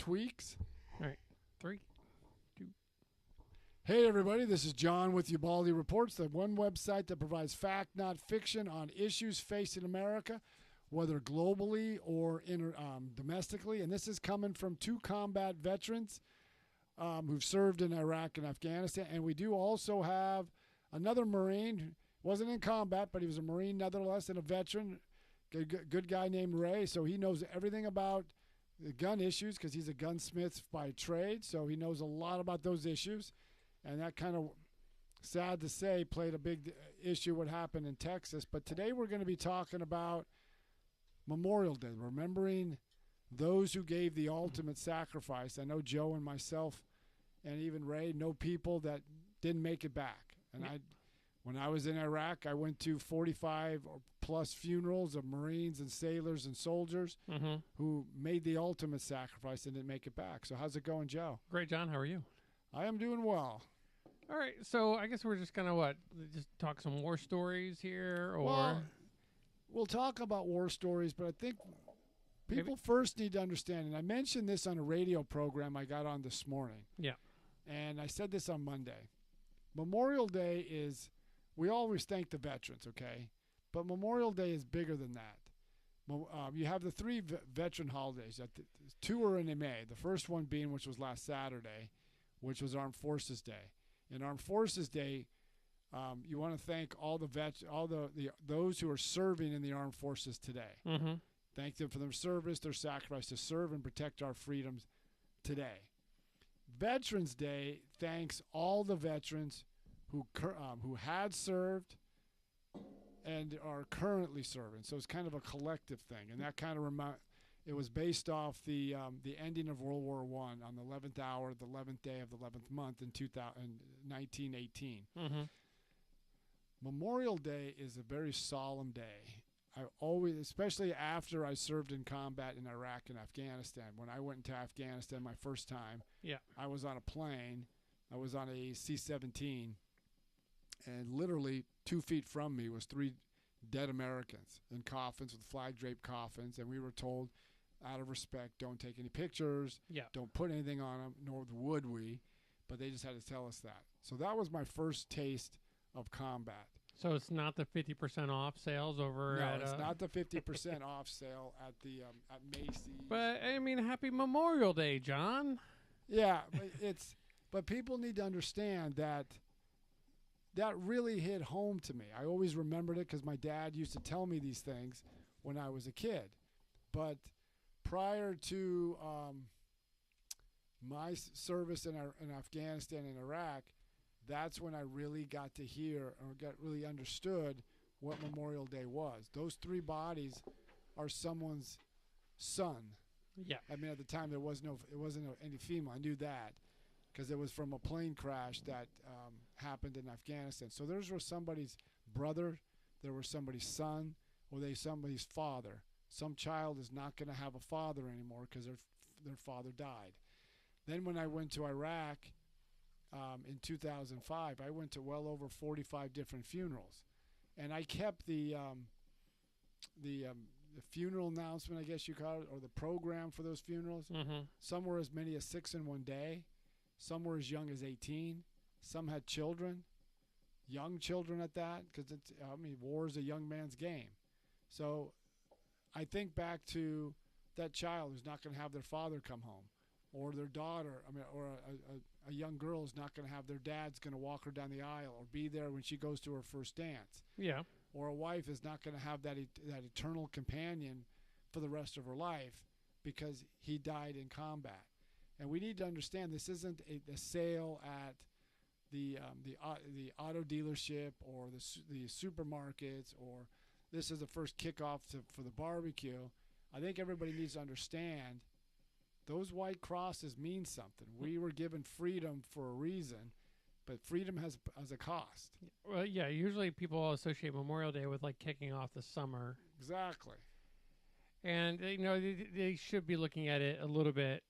tweaks. All right, 3, 2. Hey everybody, this is John with Ubaldi Reports, the one website that provides fact, not fiction, on issues facing America, whether globally or domestically. And this is coming from 2 combat veterans who've served in Iraq and Afghanistan. And we do also have another Marine, wasn't in combat, but he was a Marine nevertheless and a veteran, good guy named Ray. So he knows everything about the gun issues because he's a gunsmith by trade. So he knows a lot about those issues. And that kind of, sad to say, played a big issue what happened in Texas. But today we're going to be talking about Memorial Day, remembering those who gave the ultimate sacrifice. I know Joe and myself and even Ray know people that didn't make it back. And when I was in Iraq, I went to 45 plus funerals of Marines and sailors and soldiers who made the ultimate sacrifice and didn't make it back. So how's it going, Joe? Great, John. How are you? I am doing well. All right, so I guess we're just going to, just talk some war stories here, or... Well, we'll talk about war stories, but I think people first need to understand, and I mentioned this on a radio program I got on this morning. Yeah. And I said this on Monday. Memorial Day is, we always thank the veterans, okay? But Memorial Day is bigger than that. You have the 3 veteran holidays. 2 are in May. The first one being, which was last Saturday, which was Armed Forces Day. And Armed Forces Day, you want to thank all the those who are serving in the armed forces today. Thank them for their service, their sacrifice to serve and protect our freedoms today. Veterans Day thanks all the veterans who had served and are currently serving. So it's kind of a collective thing, and that kind of it was based off the ending of World War I on the 11th hour, the 11th day of the 11th month in 1918. Memorial Day is a very solemn day. I always, especially after I served in combat in Iraq and Afghanistan. When I went into Afghanistan my first time, I was on a plane. I was on a C-17, and literally 2 feet from me was 3 dead Americans in coffins with flag-draped coffins, and we were told, out of respect, don't take any pictures, don't put anything on them, nor would we, but they just had to tell us that. So that was my first taste of combat. So it's not the 50% off sales over no, at... it's not the 50% off sale at the at Macy's. But, I mean, happy Memorial Day, John. Yeah, but people need to understand that really hit home to me. I always remembered it because my dad used to tell me these things when I was a kid. But prior to my service in Afghanistan and Iraq, that's when I really got to hear or really understood what Memorial Day was. Those 3 bodies are someone's son. Yeah. I mean, at the time it wasn't any female. I knew that because it was from a plane crash that happened in Afghanistan. So those were somebody's brother, there was somebody's son, or somebody's father. Some child is not going to have a father anymore because their father died. Then when I went to Iraq in 2005, I went to well over 45 different funerals, and I kept the funeral announcement, I guess you call it, or the program for those funerals. Some were as many as 6 in one day. Some were as young as 18. Some had children, young children at that, because war is a young man's game. So I think back to that child who's not going to have their father come home, or their daughter, or a young girl is not going to have their dad's going to walk her down the aisle or be there when she goes to her first dance. Yeah. Or a wife is not going to have that eternal companion for the rest of her life because he died in combat. And we need to understand this isn't a sale at the auto dealership or the supermarkets, or this is the first kickoff for the barbecue. I think everybody needs to understand those white crosses mean something. We were given freedom for a reason, but freedom has a cost. Well, yeah, usually people associate Memorial Day with kicking off the summer. Exactly. And they should be looking at it a little bit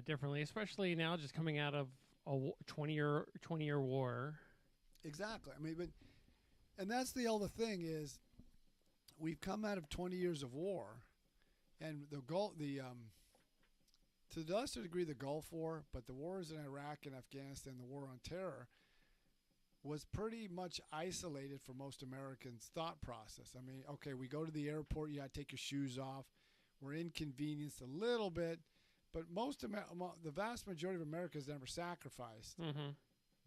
differently, especially now just coming out of a 20-year war. Exactly. And that's the other thing is we've come out of 20 years of war, and the to the lesser degree the Gulf War, but the wars in Iraq and Afghanistan, the war on terror, was pretty much isolated for most Americans' thought process. I mean, okay, we go to the airport, you got to take your shoes off. We're inconvenienced a little bit, but the vast majority of Americans never sacrificed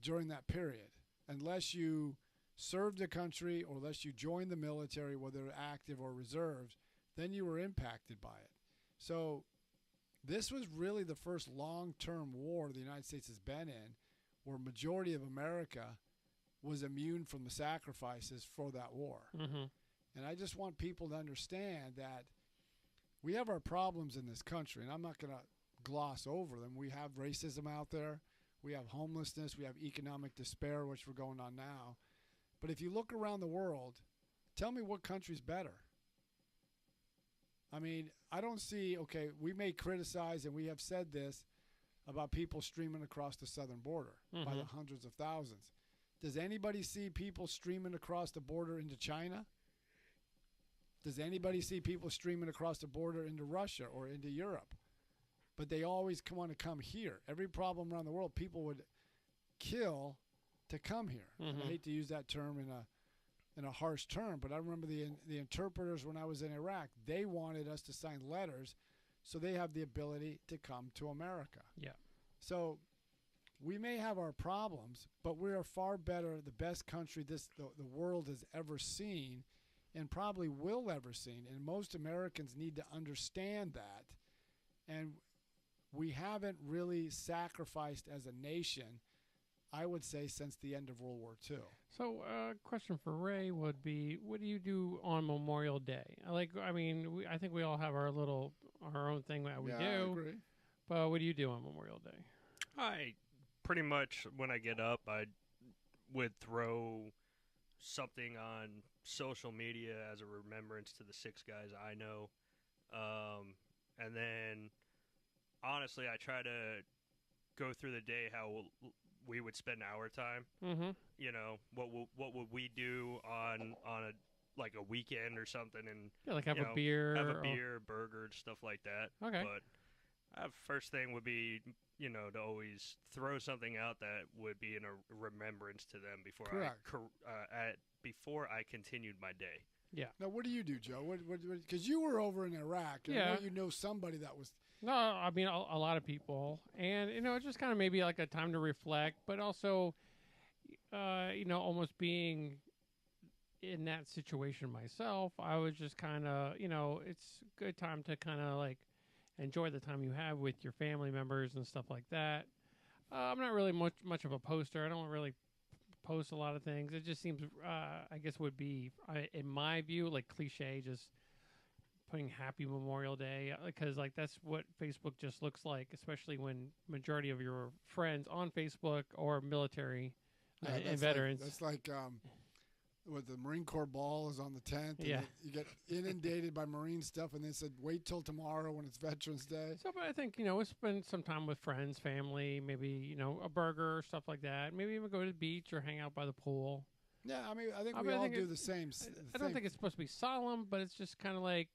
during that period, unless you served the country or unless you joined the military, whether active or reserves, then you were impacted by it. So this was really the first long-term war the United States has been in where majority of America was immune from the sacrifices for that war. And I just want people to understand that we have our problems in this country, and I'm not going to gloss over them. We have racism out there. We have homelessness. We have economic despair, which we're going on now. But if you look around the world, tell me what country's better. I mean, I don't see, okay, we may criticize, and we have said this, about people streaming across the southern border by the hundreds of thousands. Does anybody see people streaming across the border into China? Does anybody see people streaming across the border into Russia or into Europe? But they always want to come here. Every problem around the world, people would kill to come here. And I hate to use that term in a harsh term, but I remember the interpreters when I was in Iraq, they wanted us to sign letters so they have the ability to come to America. Yeah. So we may have our problems, but we are far better, the best country the world has ever seen and probably will ever see. And most Americans need to understand that. And we haven't really sacrificed as a nation, I would say, since the end of World War II. So, question for Ray would be: what do you do on Memorial Day? I think we all have our own thing that we do. I agree. But what do you do on Memorial Day? I pretty much, when I get up, I would throw something on social media as a remembrance to the 6 guys I know, and then honestly, I try to go through the day how we would spend our time. You know, what would we do on a weekend or something, and have a beer, burger, stuff like that. Okay. But first thing would be, to always throw something out that would be in a remembrance to them before I continued my day. Yeah. Now, what do you do, Joe? Because you were over in Iraq. And I know you know somebody that was. No, I mean a lot of people, and it's just kind of maybe like a time to reflect, but also, almost being in that situation myself. I was just kind of, it's a good time to kind of like enjoy the time you have with your family members and stuff like that. I'm not really much of a poster. I don't really post a lot of things. It just seems, I guess, would be, in my view, like cliche, just putting Happy Memorial Day, because like that's what Facebook just looks like, especially when majority of your friends on Facebook or military and veterans. That's like what the Marine Corps ball is on the 10th. And you get inundated by Marine stuff, and they said wait till tomorrow when it's Veterans Day. So, but I think we spend some time with friends, family, maybe a burger or stuff like that. Maybe even go to the beach or hang out by the pool. Yeah, I mean, I think we all do the same. I don't think it's supposed to be solemn, but it's just kind of like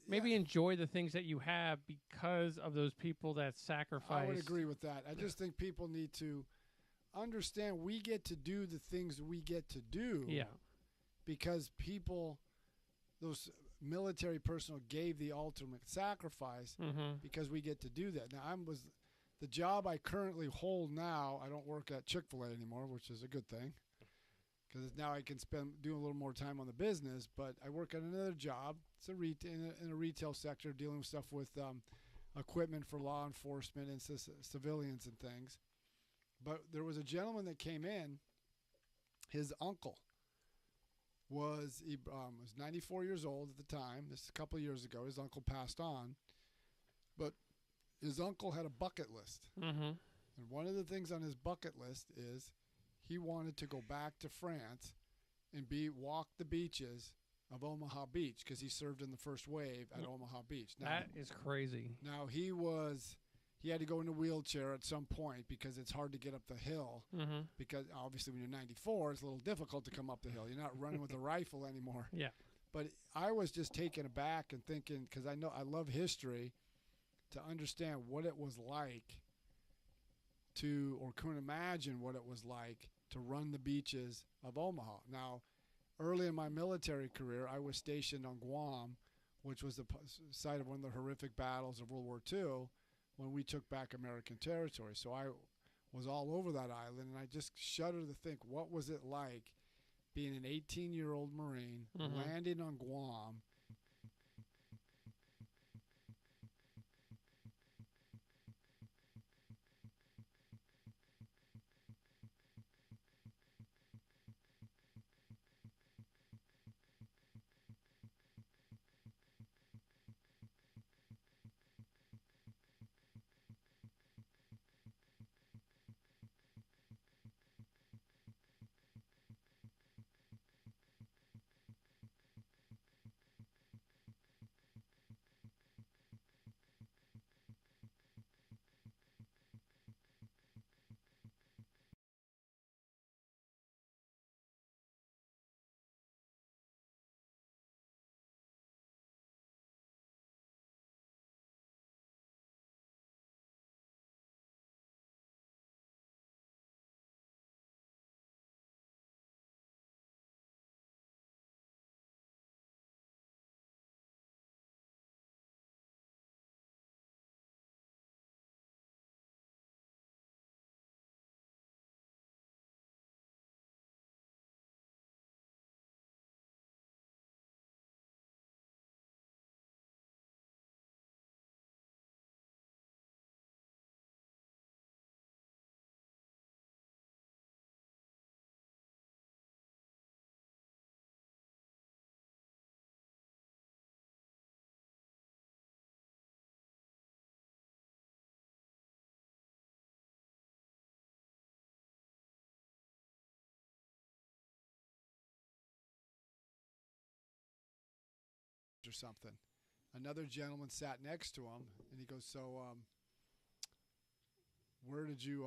maybe yeah. enjoy the things that you have because of those people that sacrifice. I would agree with that. I just think people need to understand we get to do the things we get to do. Yeah. Because those military personnel gave the ultimate sacrifice because we get to do that. Now, the job I currently hold now, I don't work at Chick-fil-A anymore, which is a good thing. Because now I can do a little more time on the business, but I work at another job. It's in a retail sector, dealing with stuff with equipment for law enforcement and civilians and things. But there was a gentleman that came in. His uncle was 94 years old at the time. This is a couple of years ago. His uncle passed on, but his uncle had a bucket list, and one of the things on his bucket list is he wanted to go back to France and walk the beaches of Omaha Beach because he served in the first wave at Omaha Beach. Now, that is crazy. Now, he had to go in a wheelchair at some point because it's hard to get up the hill because obviously when you're 94, it's a little difficult to come up the hill. You're not running with a rifle anymore. Yeah. But I was just taken aback and thinking, because I love history, to understand what it was like to, or couldn't imagine what it was like to run the beaches of Omaha. Now, early in my military career, I was stationed on Guam, which was the site of one of the horrific battles of World War II when we took back American territory. So I was all over that island, and I just shudder to think, what was it like being an 18-year-old Marine landing on Guam, or something. Another gentleman sat next to him, and he goes, "So, where did you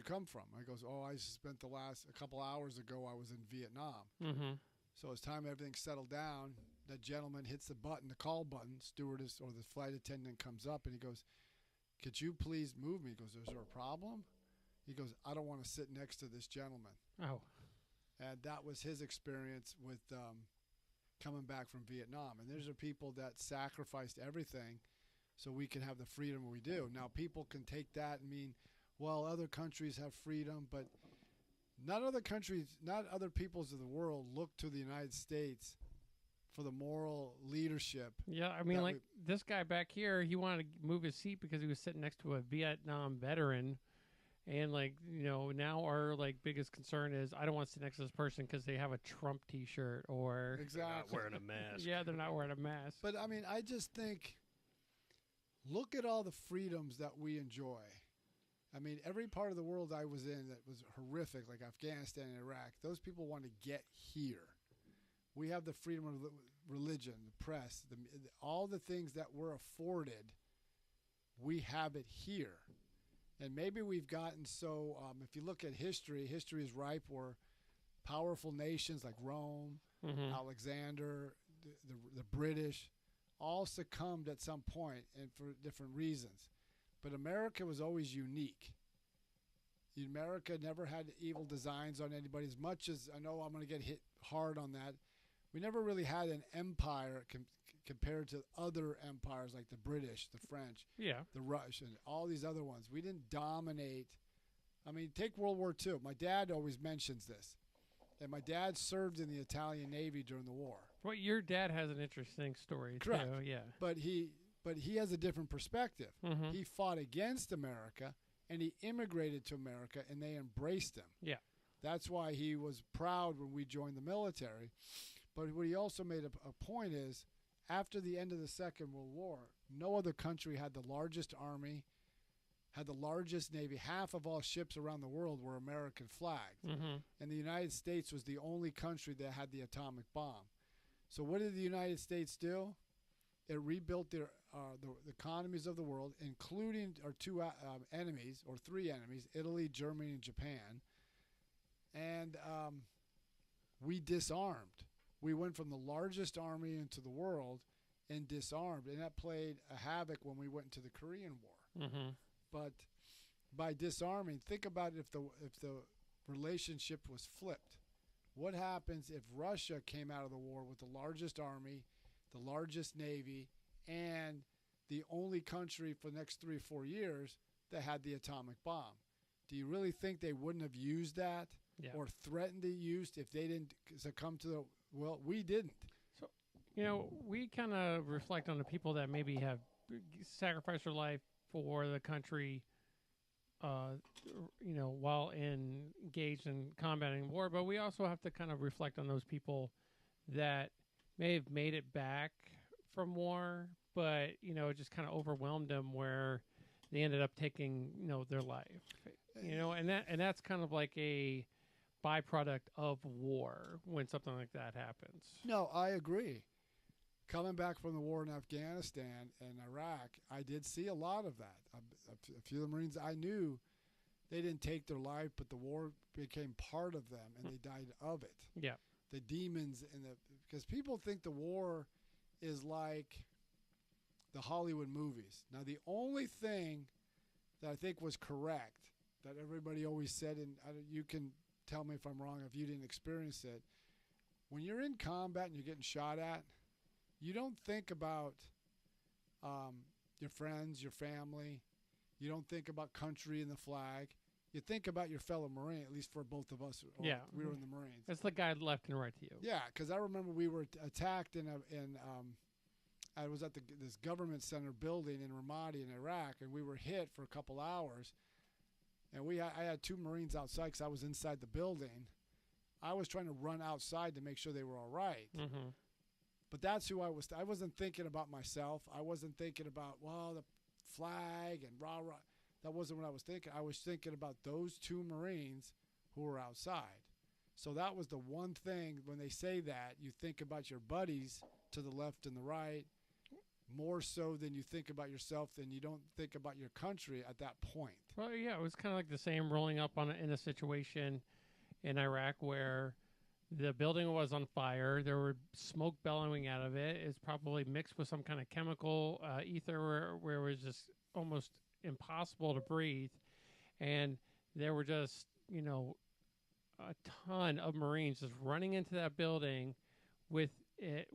come from?" I goes, "Oh, I spent a couple hours ago. I was in Vietnam." So as time everything settled down, that gentleman hits the button, the call button. Stewardess or the flight attendant comes up, and he goes, "Could you please move me?" He goes, "Is there a problem?" He goes, "I don't want to sit next to this gentleman." Oh. And that was his experience with coming back from Vietnam. And these are people that sacrificed everything so we can have the freedom we do. Now, people can take that and mean, well, other countries have freedom, but not other countries, not other peoples of the world look to the United States for the moral leadership. Yeah, I mean, like this guy back here, he wanted to move his seat because he was sitting next to a Vietnam veteran. And, like, you know, now our, like, biggest concern is I don't want to sit next to this person because they have a Trump T-shirt or... They're not wearing a mask. Yeah, they're not wearing a mask. But, I mean, I just think, look at all the freedoms that we enjoy. I mean, every part of the world I was in that was horrific, like Afghanistan and Iraq, those people want to get here. We have the freedom of religion, the press, all the things that we're afforded, we have it here. And maybe we've gotten so, if you look at history, history is ripe where powerful nations like Rome, Alexander, the British, all succumbed at some point and for different reasons. But America was always unique. America never had evil designs on anybody. As much as I know I'm going to get hit hard on that, we never really had an empire compared to other empires like the British, the French, the Russian, all these other ones. We didn't dominate. I mean, take World War II. My dad always mentions this. And my dad served in the Italian Navy during the war. Well, your dad has an interesting story, Correct. too. Yeah. But he has a different perspective. He fought against America, and he immigrated to America, and they embraced him. Yeah. That's why he was proud when we joined the military. But what he also made a point is, after the end of the Second World War, no other country had the largest army, had the largest navy. Half of all ships around the world were American flagged. And the United States was the only country that had the atomic bomb. So what did the United States do? It rebuilt the economies of the world, including our two enemies, or three enemies, Italy, Germany, and Japan. And we disarmed. We went from the largest army into the world and disarmed, and that played a havoc when we went into the Korean War. Mm-hmm. But by disarming, think about if the relationship was flipped. What happens if Russia came out of the war with the largest army, the largest navy, and the only country for the next 3 or 4 years that had the atomic bomb? Do you really think they wouldn't have used that or threatened to use if they didn't succumb to the? Well, we didn't. So, we kind of reflect on the people that maybe have sacrificed their life for the country, while engaged in combating war. But we also have to kind of reflect on those people that may have made it back from war, but it just kind of overwhelmed them where they ended up taking their life. And that's kind of like a byproduct of war when something like that happens. No, I agree. Coming back from the war in Afghanistan and Iraq, I did see a lot of that. A few of the Marines I knew, they didn't take their life, but the war became part of them, and they died of it. Yeah. The demons because people think the war is like the Hollywood movies. Now, the only thing that I think was correct that everybody always said, and you can tell me if I'm wrong if you didn't experience it, when you're in combat and you're getting shot at, you don't think about your friends, your family. You don't think about country and the flag. You think about your fellow Marine, at least for both of us. We were in the Marines. It's the guy left and right to you. Yeah, because I remember we were attacked I was at this government center building in Ramadi in Iraq, and we were hit for a couple hours. And I had 2 Marines outside because I was inside the building. I was trying to run outside to make sure they were all right. Mm-hmm. But that's who I was. I wasn't thinking about myself. I wasn't thinking about, the flag and rah-rah. That wasn't what I was thinking. I was thinking about those 2 Marines who were outside. So that was the one thing, when they say that, you think about your buddies to the left and the right, more so than you think about yourself, than you don't think about your country at that point. Well, yeah, it was kind of like the same rolling up in a situation in Iraq where the building was on fire. There were smoke bellowing out of it. It's probably mixed with some kind of chemical ether where it was just almost impossible to breathe. And there were just, a ton of Marines just running into that building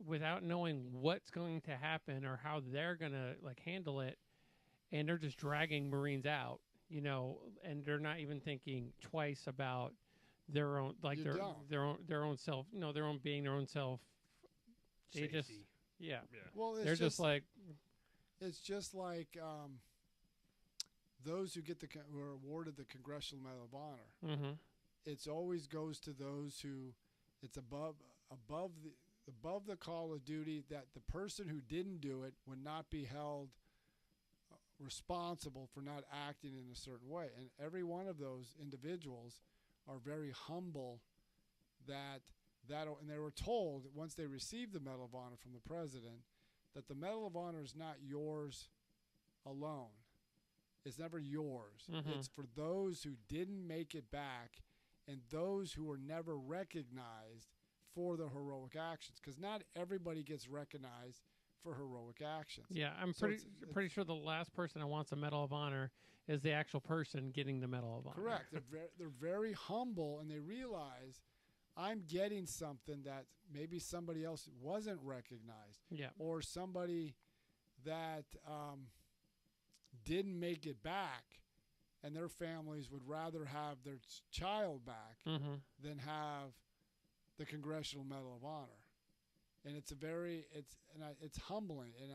without knowing what's going to happen or how they're going to handle it. And they're just dragging Marines out, and they're not even thinking twice about their own, their own self, their own being, their own self. They Safety. just, yeah. Well, they're just like, it's just like those who are awarded the Congressional Medal of Honor. mm-hmm. It always goes to those who it's above the call of duty, that the person who didn't do it would not be held responsible for not acting in a certain way. And every one of those individuals are very humble and they were told once they received the Medal of Honor from the President that the Medal of Honor is not yours alone. It's never yours. Mm-hmm. It's for those who didn't make it back and those who were never recognized for their heroic actions, because not everybody gets recognized for heroic actions. Yeah, I'm pretty sure the last person that wants a Medal of Honor is the actual person getting the Medal of Honor. Correct. They're very humble, and they realize I'm getting something that maybe somebody else wasn't recognized. Yeah. Or somebody that didn't make it back, and their families would rather have their child back mm-hmm. than have the Congressional Medal of Honor. And it's humbling. And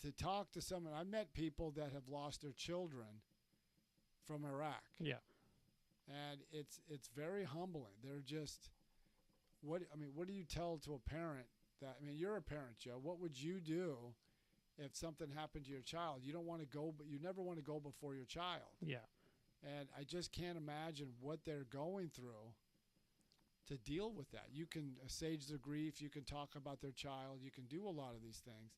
to talk to someone, I met people that have lost their children from Iraq. Yeah. And it's very humbling. They're just, what do you tell to a parent that, you're a parent, Joe. What would you do if something happened to your child? You don't want to go, but you never want to go before your child. Yeah. And I just can't imagine what they're going through to deal with that. You can assuage their grief. You can talk about their child. You can do a lot of these things,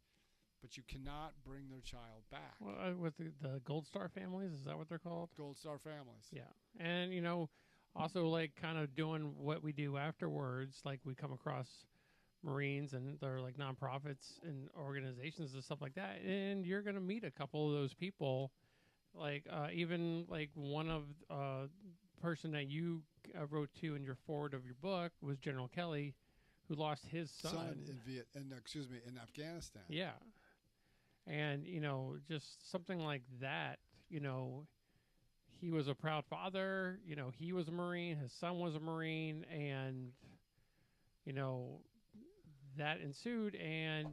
but you cannot bring their child back. Well, with the Gold Star families, is that what they're called? Gold Star families. Yeah. And, also kind of doing what we do afterwards, like we come across Marines and they're like nonprofits and organizations and stuff like that, and you're gonna meet a couple of those people. Like even like one of person that you wrote to in your forward of your book was General Kelly, who lost his son. In Afghanistan. Yeah, and just something like that. He was a proud father. He was a Marine. His son was a Marine, and you know that ensued. And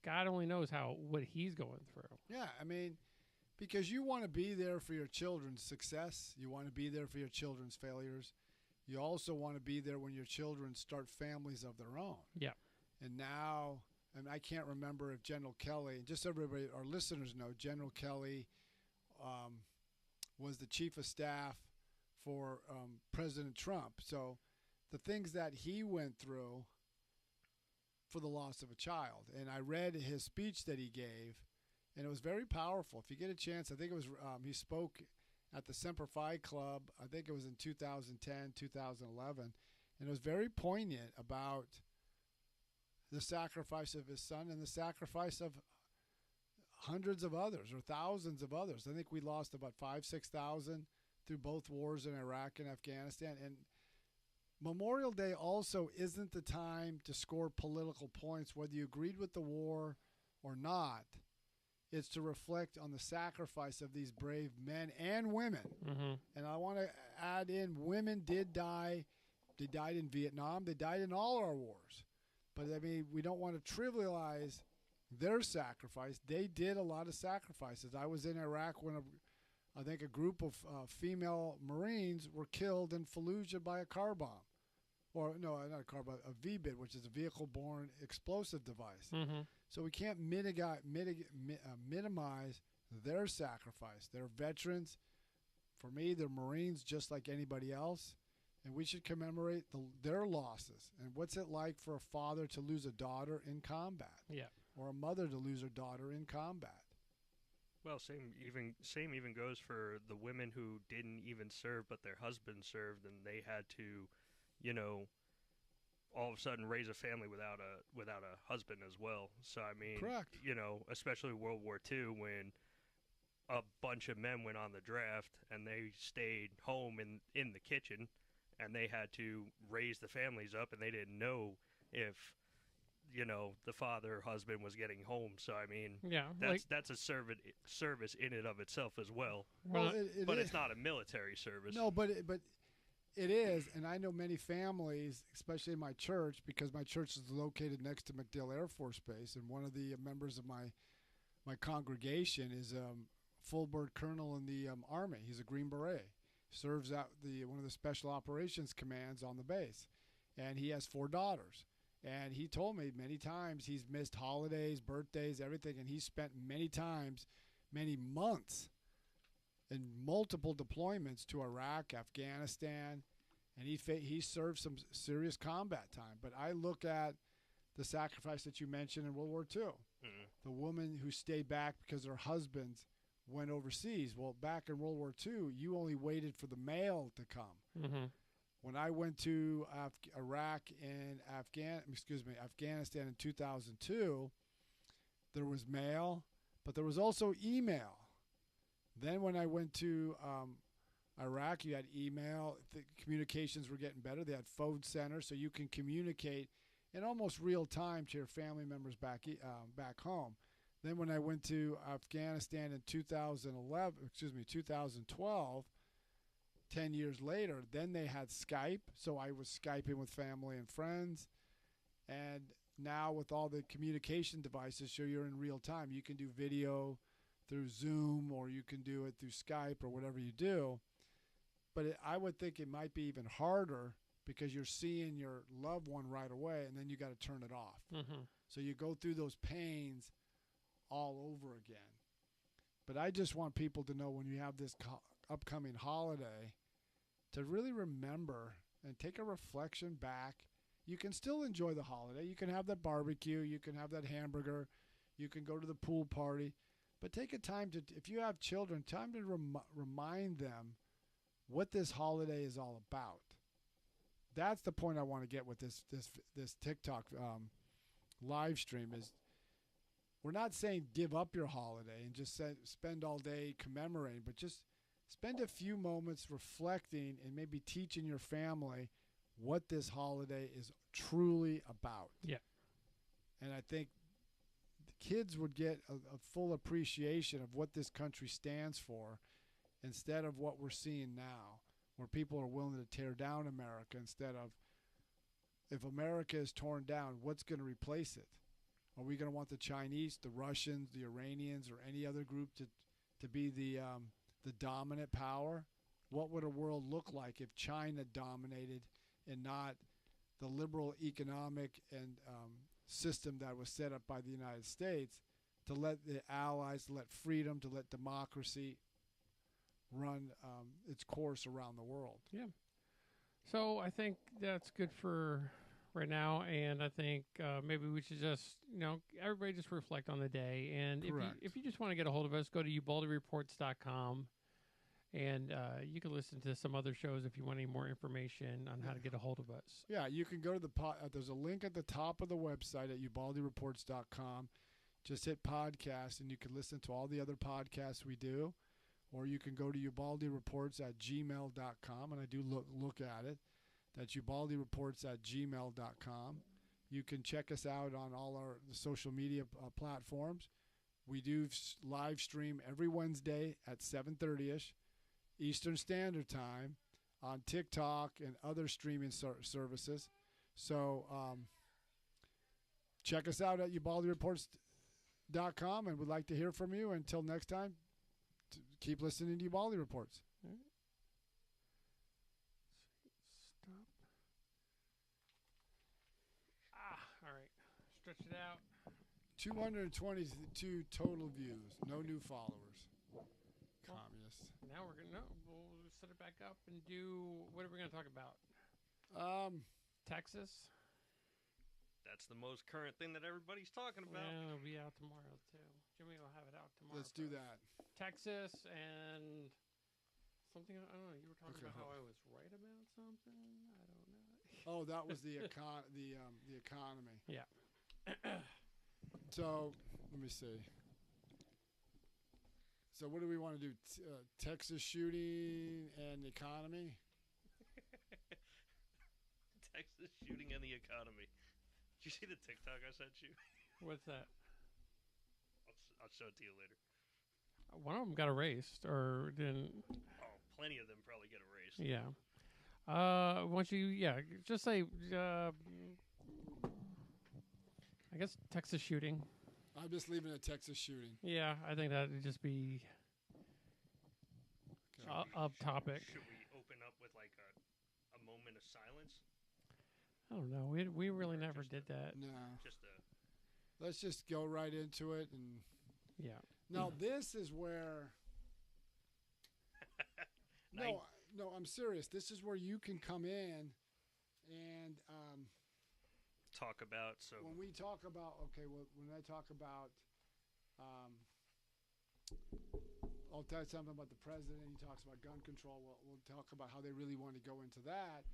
God only knows what he's going through. Yeah, I mean, because you want to be there for your children's success. You want to be there for your children's failures. You also want to be there when your children start families of their own. Yeah. And now, and I can't remember if General Kelly, and just so everybody, our listeners know, General Kelly was the chief of staff for President Trump. So the things that he went through for the loss of a child. And I read his speech that he gave, and it was very powerful. If you get a chance, I think it was he spoke at the Semper Fi Club. I think it was in 2010, 2011, and it was very poignant about the sacrifice of his son and the sacrifice of hundreds of others or thousands of others. I think we lost about 6,000 through both wars in Iraq and Afghanistan. And Memorial Day also isn't the time to score political points, whether you agreed with the war or not. It's to reflect on the sacrifice of these brave men and women. Mm-hmm. And I want to add in, women did die. They died in Vietnam. They died in all our wars. But, I mean, we don't want to trivialize their sacrifice. They did a lot of sacrifices. I was in Iraq when I think a group of female Marines were killed in Fallujah by a car bomb. Or, no, not a car bomb, a VBID, which is a vehicle-borne explosive device. Mm-hmm. So we can't minimize their sacrifice. They're veterans. For me, they're Marines just like anybody else. And we should commemorate their losses. And what's it like for a father to lose a daughter in combat? Yeah. Or a mother to lose her daughter in combat? Well, same even goes for the women who didn't even serve, but their husbands served, and they had to, all of a sudden raise a family without a husband as well. So I mean, correct. Especially World War II when a bunch of men went on the draft and they stayed home in the kitchen, and they had to raise the families up, and they didn't know if the father or husband was getting home. So I mean, yeah, that's a service in and of itself as well. Well, but it's not a military service. No, but it is, and I know many families, especially in my church, because my church is located next to MacDill Air Force Base, and one of the members of my congregation is full bird colonel in the Army. He's a Green Beret, serves out one of the special operations commands on the base, and he has 4 daughters. And he told me many times he's missed holidays, birthdays, everything, and he's spent many months in multiple deployments to Iraq, Afghanistan, and he served some serious combat time. But I look at the sacrifice that you mentioned in World War II. Mm-hmm. The woman who stayed back because her husbands went overseas. Well, back in World War II, you only waited for the mail to come. Mm-hmm. When I went to Iraq and Afghanistan in 2002, there was mail, but there was also email. Then when I went to Iraq, you had email. The communications were getting better. They had phone centers, so you can communicate in almost real time to your family members back home. Then when I went to Afghanistan in 2012, 10 years later, then they had Skype, so I was Skyping with family and friends. And now with all the communication devices, so you're in real time. You can do video through Zoom, or you can do it through Skype, or whatever you do. But I would think it might be even harder because you're seeing your loved one right away, and then you got to turn it off. Mm-hmm. So you go through those pains all over again. But I just want people to know when you have this upcoming holiday to really remember and take a reflection back. You can still enjoy the holiday. You can have that barbecue. You can have that hamburger. You can go to the pool party. But take a time to, if you have children, time to remind them what this holiday is all about. that's the point I want to get with this TikTok live stream is we're not saying give up your holiday and just spend all day commemorating, but just spend a few moments reflecting and maybe teaching your family what this holiday is truly about. Yeah. And I think the kids would get a full appreciation of what this country stands for instead of what we're seeing now, where people are willing to tear down America instead of, if America is torn down, what's going to replace it? Are we going to want the Chinese, the Russians, the Iranians, or any other group to be the dominant power? What would a world look like if China dominated and not the liberal economic and system that was set up by the United States to let the allies, to let freedom, to let democracy run its course around the world? Yeah. So I think that's good for right now, and I think maybe we should just, everybody just reflect on the day. And if you just want to get a hold of us, go to ubaldireports.com, and you can listen to some other shows if you want any more information on how to get a hold of us. Yeah, you can go to there's a link at the top of the website at ubaldireports.com. Just hit podcast, and you can listen to all the other podcasts we do. Or you can go to ubaldireports@gmail.com, and I do look at it. That's ubaldireports@gmail.com. You can check us out on all our social media platforms. We do live stream every Wednesday at 7:30ish Eastern Standard Time on TikTok and other streaming services. So check us out at ubaldireports.com, and we'd like to hear from you. Until next time, keep listening to Ubaldi Reports. All right. Stop. All right. Stretch it out. 222 total views. No new followers. Communists. Now we'll set it back up and do, what are we going to talk about? Texas. That's the most current thing that everybody's talking about. Yeah, it'll be out tomorrow, too. Jimmy will have it out tomorrow. Let's do that. Texas and something, I don't know, you were talking about how I was right about something? I don't know. Oh, that was the economy. Yeah. So, let me see. So what do we want to do? Texas shooting and economy? Texas shooting and the economy. Did you see the TikTok I sent you? What's that? I'll show it to you later. One of them got erased, or didn't. Oh, plenty of them probably get erased. Yeah. Once you, just say, I guess Texas shooting. I'm just leaving it Texas shooting. Yeah, I think that would just be up topic. Should we open up with like a moment of silence? I don't know. We really never did that. No. Let's just go right into it. And yeah. Now this is where. No, I'm serious. This is where you can come in and talk about. So when we talk about when I talk about, I'll tell you something about the president. He talks about gun control. We'll talk about how they really want to go into that.